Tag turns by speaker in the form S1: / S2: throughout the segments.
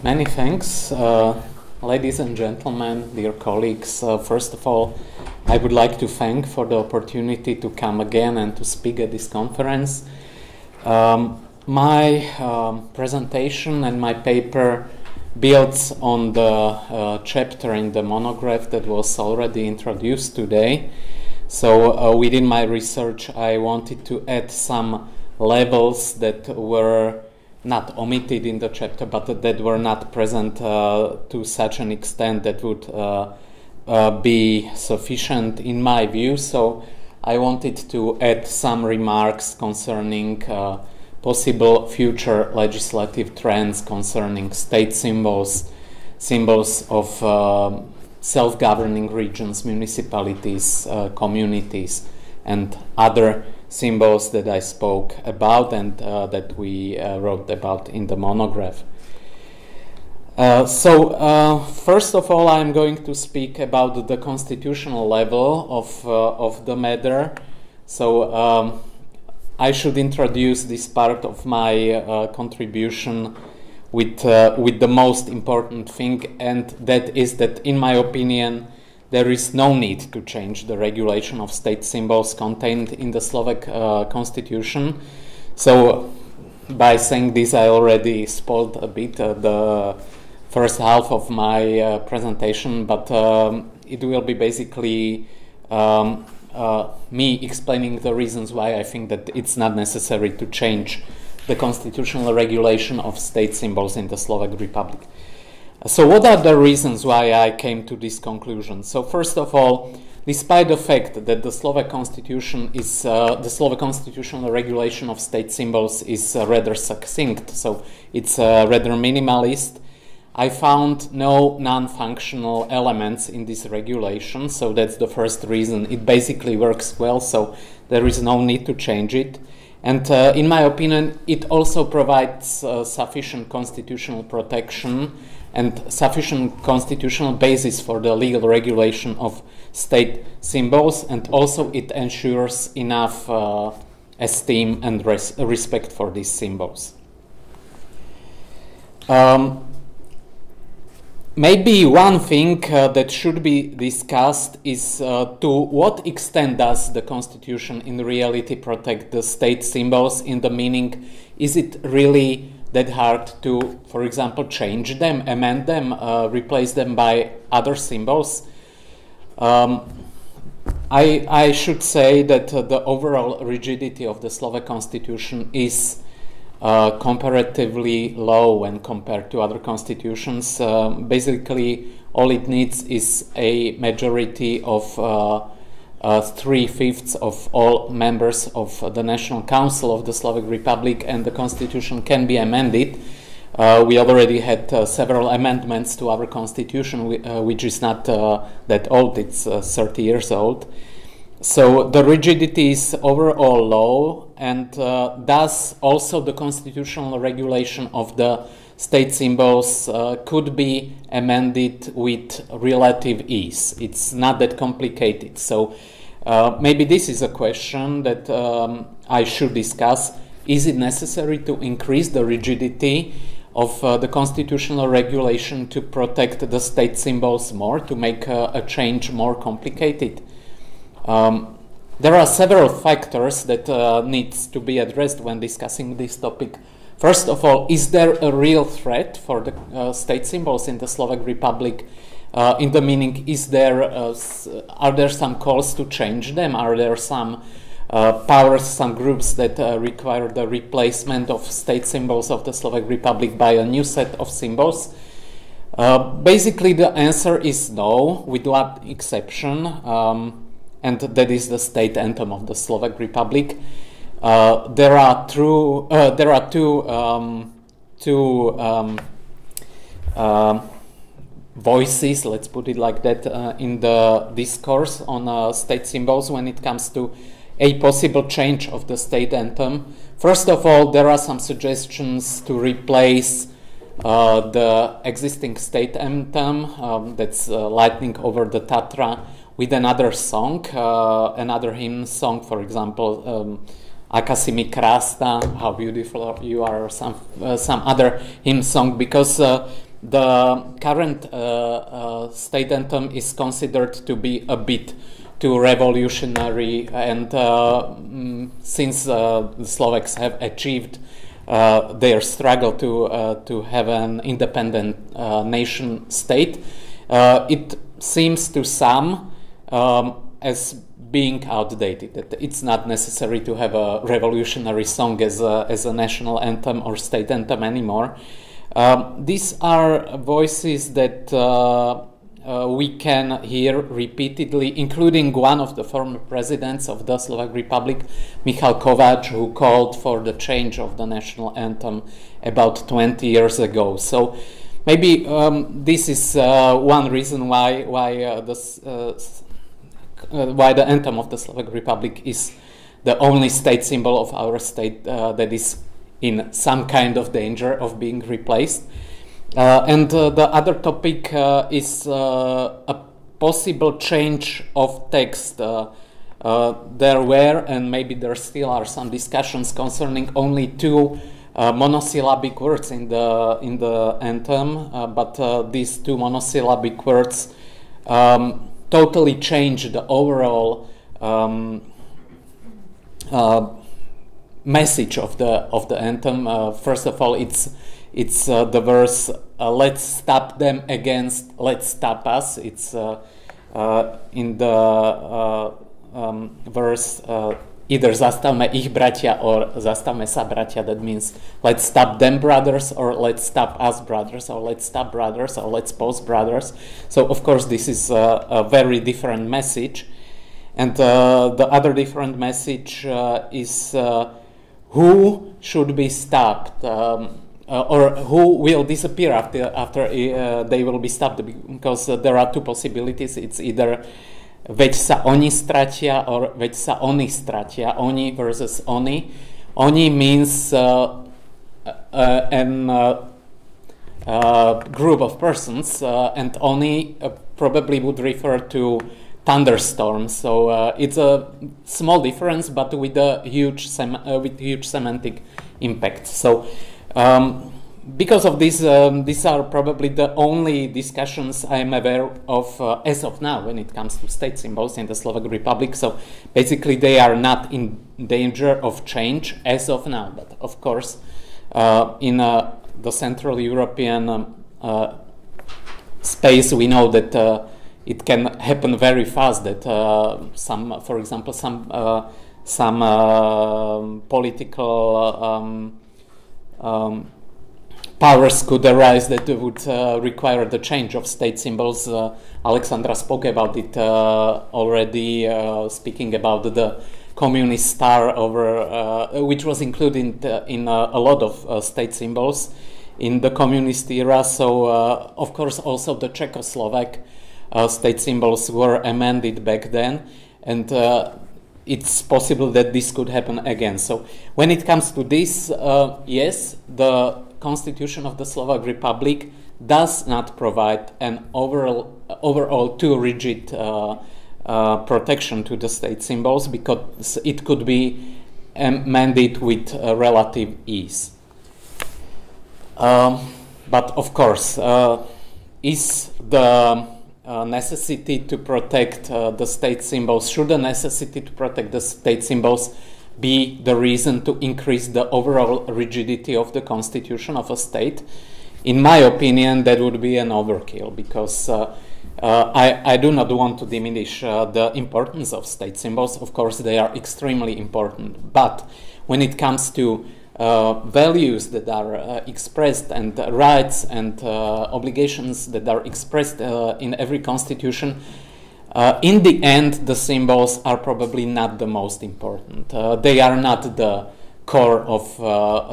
S1: Many thanks, ladies and gentlemen, dear colleagues. First of all, I would like to thank for the opportunity to come again and to speak at this conference. My presentation and my paper builds on the chapter in the monograph that was already introduced today. So within my research, I wanted to add some levels that were not omitted in the chapter, but that were not present to such an extent that would be sufficient in my view. So I wanted to add some remarks concerning possible future legislative trends concerning state symbols, symbols of self-governing regions, municipalities, communities, and other symbols that I spoke about and that we wrote about in the monograph. First of all, I'm going to speak about the constitutional level of the matter. So I should introduce this part of my contribution with the most important thing, and that is that, in my opinion, there is no need to change the regulation of state symbols contained in the Slovak constitution. So, by saying this, I already spoiled a bit the first half of my presentation, but it will be basically me explaining the reasons why I think that it's not necessary to change the constitutional regulation of state symbols in the Slovak Republic. So what are the reasons why I came to this conclusion? So first of all, despite the fact that the Slovak constitution is the Slovak constitutional regulation of state symbols is rather succinct, so it's rather minimalist, I found no non-functional elements in this regulation. So that's the first reason. It basically works well, so there is no need to change it. And in my opinion, it also provides sufficient constitutional protection and sufficient constitutional basis for the legal regulation of state symbols, and also it ensures enough esteem and respect for these symbols. Maybe one thing that should be discussed is to what extent does the constitution in reality protect the state symbols, in the meaning, is it really that hard to, for example, change them, amend them, replace them by other symbols? I should say that the overall rigidity of the Slovak constitution is comparatively low when compared to other constitutions. Basically, all it needs is a majority of 3/5 of all members of the National Council of the Slovak Republic, and the constitution can be amended. We already had several amendments to our constitution, which is not that old, it's 30 years old. So the rigidity is overall low, and thus also the constitutional regulation of the state symbols could be amended with relative ease. It's not that complicated. So maybe this is a question that I should discuss. Is it necessary to increase the rigidity of the constitutional regulation to protect the state symbols more, to make a change more complicated? There are several factors that needs to be addressed when discussing this topic. First of all, is there a real threat for the state symbols in the Slovak Republic? In the meaning, are there some calls to change them? Are there some powers, some groups that require the replacement of state symbols of the Slovak Republic by a new set of symbols? Basically, the answer is no, with one exception. And that is the state anthem of the Slovak Republic. There are two voices, let's put it like that, in the discourse on state symbols when it comes to a possible change of the state anthem. First of all, there are some suggestions to replace the existing state anthem, that's Lightning Over the Tatra, with another song, another hymn song, for example, Aká si mi krásna, how beautiful you are, or some other hymn song, because the current state anthem is considered to be a bit too revolutionary, and since the Slovaks have achieved their struggle to have an independent nation state, it seems to some as being outdated. That it's not necessary to have a revolutionary song as a national anthem or state anthem anymore. These are voices that we can hear repeatedly, including one of the former presidents of the Slovak Republic, Michal Kovács, who called for the change of the national anthem about 20 years ago. So maybe this is one reason why the anthem of the Slovak Republic is the only state symbol of our state that is in some kind of danger of being replaced. And the other topic is a possible change of text. There were, and maybe there still are, some discussions concerning only two monosyllabic words in the anthem, but these two monosyllabic words totally change the overall message of the anthem. First of all, it's the verse "Let's stop them against let's stop us." It's in the verse either "Zastavme ich bratia" or "Zastavme sa bratia." That means let's stop them brothers, or let's stop us brothers, or let's stop brothers, or let's pause brothers. So of course this is a very different message, and the other different message is who should be stopped. Or who will disappear after they will be stopped, because there are two possibilities. It's either veď sa oni stratia or veď sa oni stratia. Oni versus oni. Oni means group of persons, and oni probably would refer to thunderstorms. So it's a small difference, but with a huge semantic impact. So because of this, these are probably the only discussions I am aware of as of now when it comes to state symbols in the Slovak Republic. So basically they are not in danger of change as of now. But of course, in the Central European space, we know that it can happen very fast, that for example, some political powers could arise that would require the change of state symbols. Alexandra spoke about it already, speaking about the communist star which was included in a lot of state symbols in the communist era. So of course also the Czechoslovak state symbols were amended back then, and it's possible that this could happen again. So when it comes to this, yes, the Constitution of the Slovak Republic does not provide an overall too rigid protection to the state symbols, because it could be amended with relative ease. But of course, is the necessity to protect the state symbols, should the necessity to protect the state symbols be the reason to increase the overall rigidity of the constitution of a state? In my opinion, that would be an overkill, because I do not want to diminish the importance of state symbols. Of course, they are extremely important, but when it comes to values that are expressed, and rights and obligations that are expressed in every constitution, in the end, the symbols are probably not the most important. They are not the core of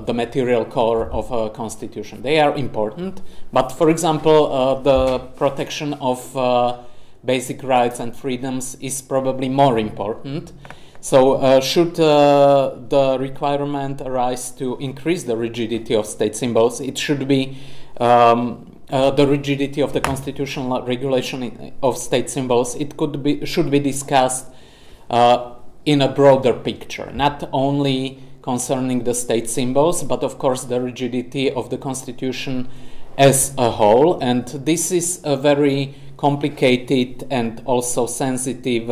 S1: the material core of a constitution. They are important, but for example, the protection of basic rights and freedoms is probably more important. So should the requirement arise to increase the rigidity of state symbols, it should be the rigidity of the constitutional regulation of state symbols. It should be discussed in a broader picture, not only concerning the state symbols, but of course the rigidity of the constitution as a whole, and this is a very complicated and also sensitive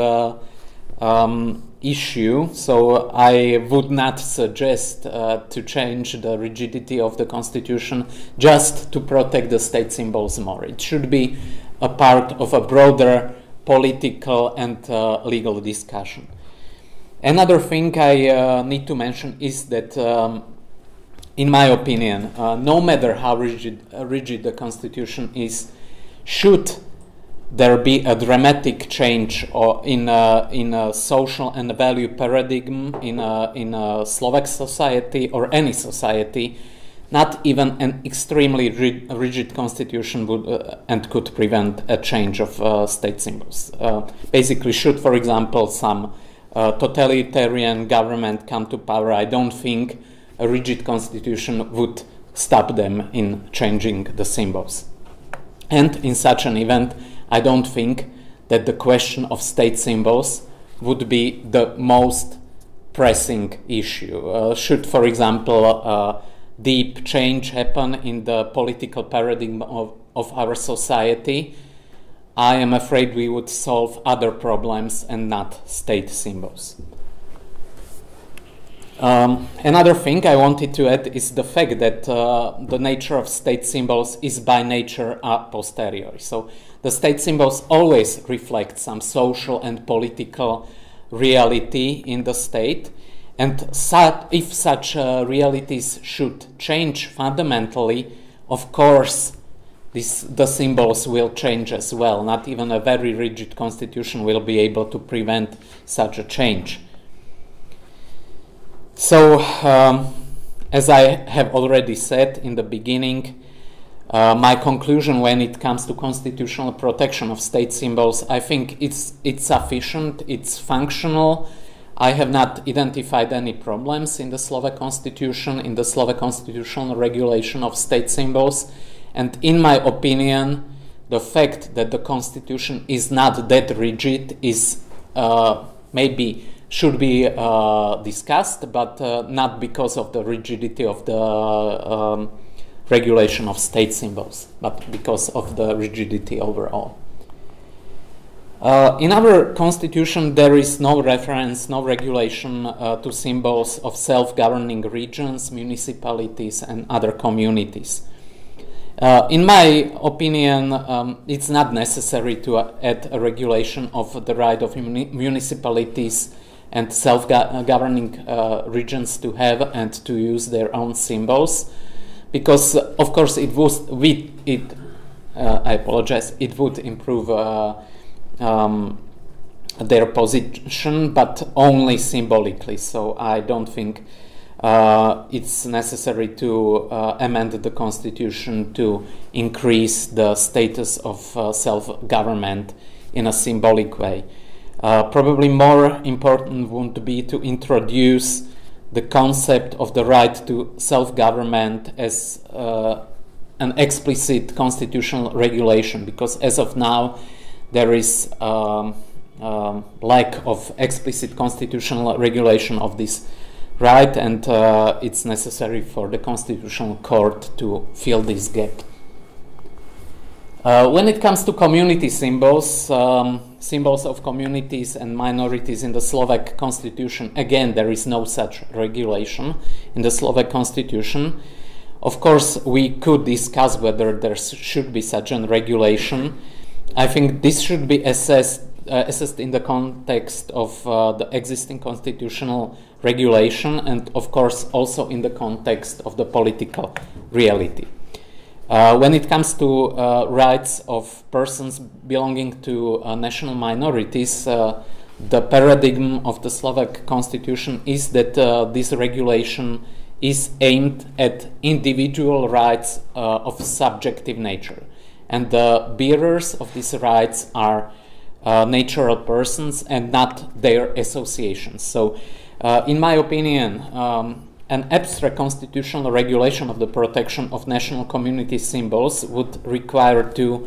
S1: issue, so I would not suggest to change the rigidity of the constitution just to protect the state symbols more. It should be a part of a broader political and legal discussion. Another thing I need to mention is that in my opinion, no matter how rigid the constitution is, should there be a dramatic change in a social and value paradigm in a Slovak society or any society, not even an extremely rigid constitution would and could prevent a change of state symbols. Basically, should, for example, some totalitarian government come to power, I don't think a rigid constitution would stop them in changing the symbols. And in such an event, I don't think that the question of state symbols would be the most pressing issue. Should, for example, deep change happen in the political paradigm of our society, I am afraid we would solve other problems and not state symbols. Another thing I wanted to add is the fact that the nature of state symbols is by nature a posteriori. So the state symbols always reflect some social and political reality in the state, and if such realities should change fundamentally, of course the symbols will change as well. Not even a very rigid constitution will be able to prevent such a change. So, as I have already said in the beginning, my conclusion when it comes to constitutional protection of state symbols, I think it's sufficient, it's functional. I have not identified any problems in the Slovak constitution, in the Slovak constitutional regulation of state symbols, and in my opinion, the fact that the constitution is not that rigid is maybe should be discussed, but not because of the rigidity of the regulation of state symbols, but because of the rigidity overall. In our constitution, there is no reference, no regulation to symbols of self-governing regions, municipalities, and other communities. In my opinion, it's not necessary to add a regulation of the right of municipalities and self-governing regions to have and to use their own symbols, because of course it would improve their position, but only symbolically. So I don't think it's necessary to amend the constitution to increase the status of self-government in a symbolic way. Probably more important would be to introduce the concept of the right to self-government as an explicit constitutional regulation, because as of now there is lack of explicit constitutional regulation of this right, and it's necessary for the Constitutional Court to fill this gap. When it comes to community symbols, symbols of communities and minorities in the Slovak constitution, again, there is no such regulation in the Slovak constitution. Of course, we could discuss whether there should be such a regulation. I think this should be assessed in the context of the existing constitutional regulation, and of course also in the context of the political reality. When it comes to rights of persons belonging to national minorities, the paradigm of the Slovak constitution is that this regulation is aimed at individual rights of subjective nature, and the bearers of these rights are natural persons and not their associations. So, in my opinion, an abstract constitutional regulation of the protection of national community symbols would require to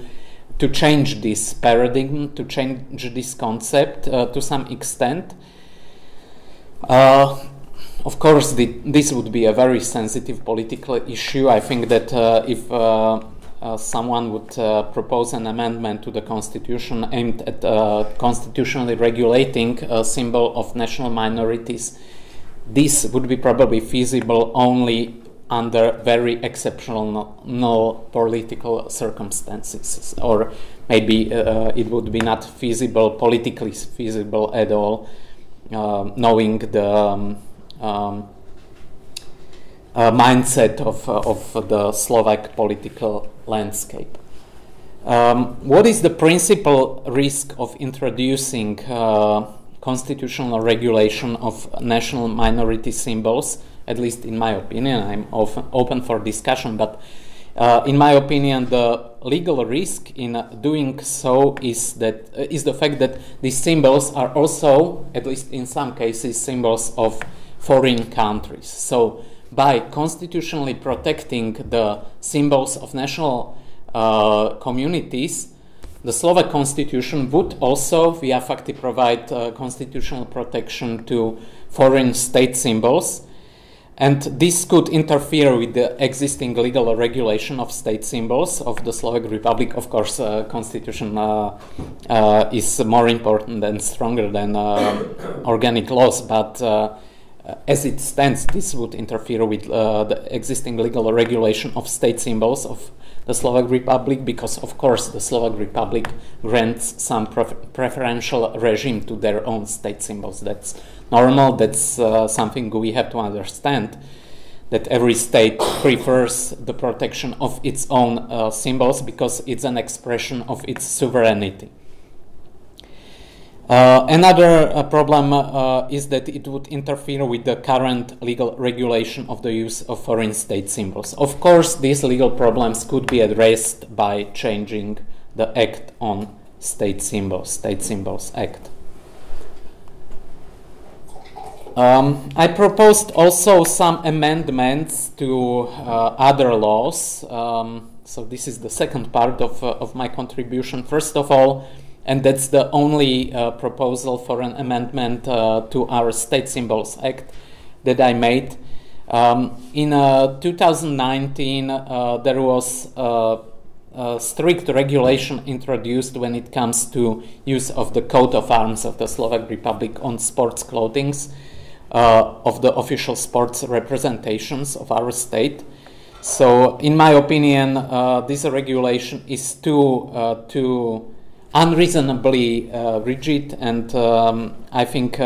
S1: change this paradigm, to change this concept to some extent. Of course, this would be a very sensitive political issue. I think that if someone would propose an amendment to the constitution aimed at constitutionally regulating a symbol of national minorities, this would be probably feasible only under very exceptional political circumstances, or maybe it would be not feasible, politically feasible at all, knowing the mindset of the Slovak political landscape. What is the principal risk of introducing constitutional regulation of national minority symbols? At least in my opinion, I'm open for discussion, but in my opinion, the legal risk in doing so is the fact that these symbols are also, at least in some cases, symbols of foreign countries. So by constitutionally protecting the symbols of national communities, the Slovak constitution would also, via facti, provide constitutional protection to foreign state symbols. And this could interfere with the existing legal regulation of state symbols of the Slovak Republic. Of course, constitution is more important and stronger than organic laws, but as it stands, this would interfere with the existing legal regulation of state symbols of the Slovak Republic, because, of course, the Slovak Republic grants some preferential regime to their own state symbols. That's normal. That's something we have to understand, that every state prefers the protection of its own symbols because it's an expression of its sovereignty. Another problem is that it would interfere with the current legal regulation of the use of foreign state symbols. Of course, these legal problems could be addressed by changing the Act on State Symbols Act. I proposed also some amendments to other laws. So this is the second part of my contribution. First of all, and that's the only proposal for an amendment to our State Symbols Act that I made. In 2019, there was a strict regulation introduced when it comes to use of the coat of arms of the Slovak Republic on sports clothings of the official sports representations of our state. So, in my opinion, this regulation is too unreasonably rigid, and I think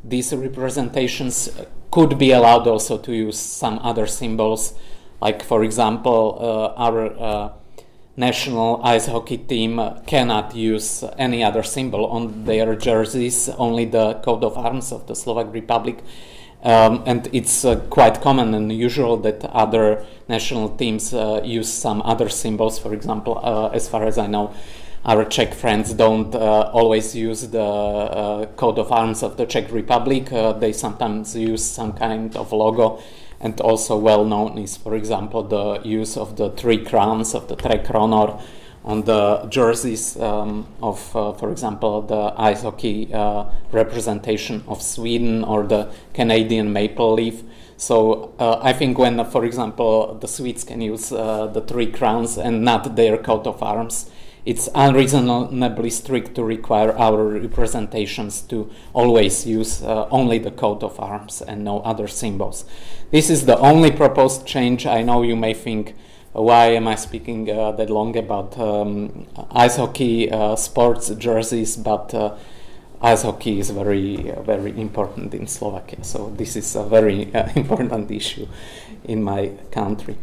S1: these representations could be allowed also to use some other symbols, like, for example, our national ice hockey team cannot use any other symbol on their jerseys, only the coat of arms of the Slovak Republic. And it's quite common and usual that other national teams use some other symbols. For example, as far as I know, our Czech friends don't always use the coat of arms of the Czech Republic. They sometimes use some kind of logo. And also well known is, for example, the use of the three crowns of the Tre Kronor on the jerseys of, for example, the ice hockey representation of Sweden, or the Canadian maple leaf. So I think when, for example, the Swedes can use the three crowns and not their coat of arms, it's unreasonably strict to require our representations to always use only the coat of arms and no other symbols. This is the only proposed change. I know you may think, why am I speaking that long about ice hockey sports jerseys, but ice hockey is very, very important in Slovakia. So this is a very important issue in my country.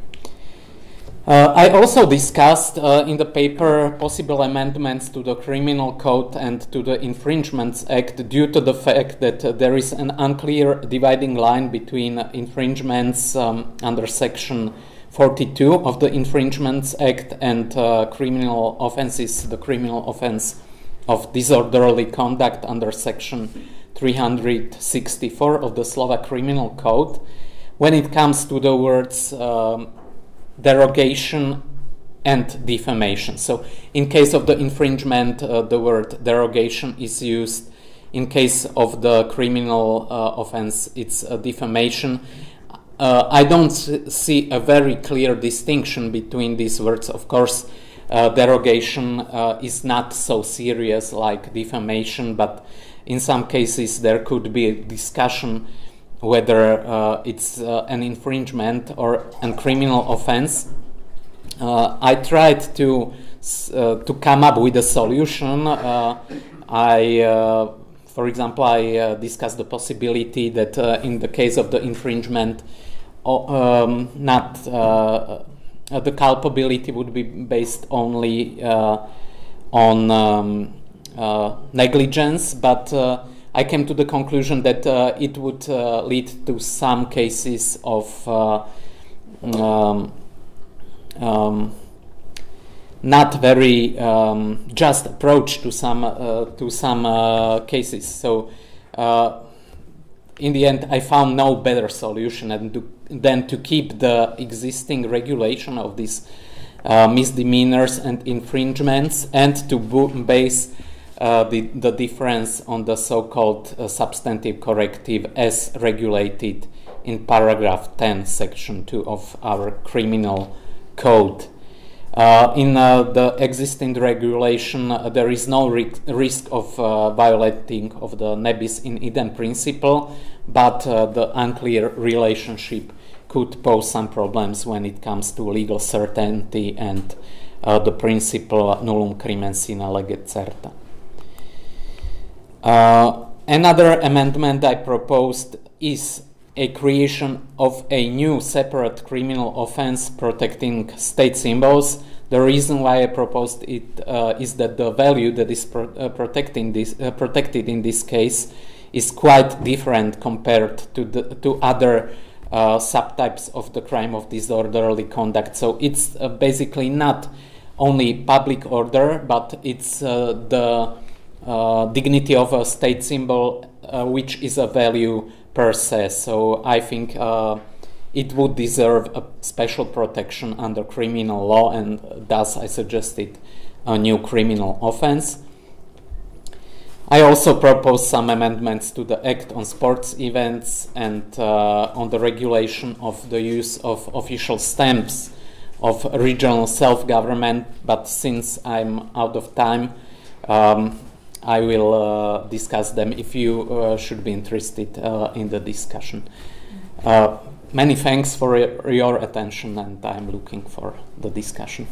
S1: I also discussed in the paper possible amendments to the Criminal Code and to the Infringements Act due to the fact that there is an unclear dividing line between infringements under Section 42 of the Infringements Act and criminal offenses, the criminal offense of disorderly conduct under Section 364 of the Slovak Criminal Code. When it comes to the words derogation and defamation. So in case of the infringement, the word derogation is used. In case of the criminal offense, it's defamation. I don't see a very clear distinction between these words. Of course, derogation is not so serious like defamation, but in some cases there could be a discussion whether it's an infringement or a criminal offense. I tried to come up with a solution. For example, I discussed the possibility that in the case of the infringement, the culpability would be based only on negligence, but I came to the conclusion that it would lead to some cases of not very just approach to some cases. So in the end, I found no better solution than to keep the existing regulation of these misdemeanors and infringements, and to base the difference on the so-called substantive corrective as regulated in paragraph 10, section 2 of our criminal code. In the existing regulation, there is no risk of violating of the nebis in idem principle, but the unclear relationship could pose some problems when it comes to legal certainty and the principle nullum crimen sine leget certa. Another amendment I proposed is a creation of a new separate criminal offense protecting state symbols. The reason why I proposed it is that the value that is protected in this case is quite different compared to other subtypes of the crime of disorderly conduct. So it's basically not only public order, but it's the dignity of a state symbol, which is a value per se. So I think it would deserve a special protection under criminal law, and thus I suggested a new criminal offense. I also proposed some amendments to the Act on Sports Events and on the regulation of the use of official stamps of regional self-government, but since I'm out of time, I will discuss them if you should be interested in the discussion. Many thanks for your attention, and I'm looking for the discussion.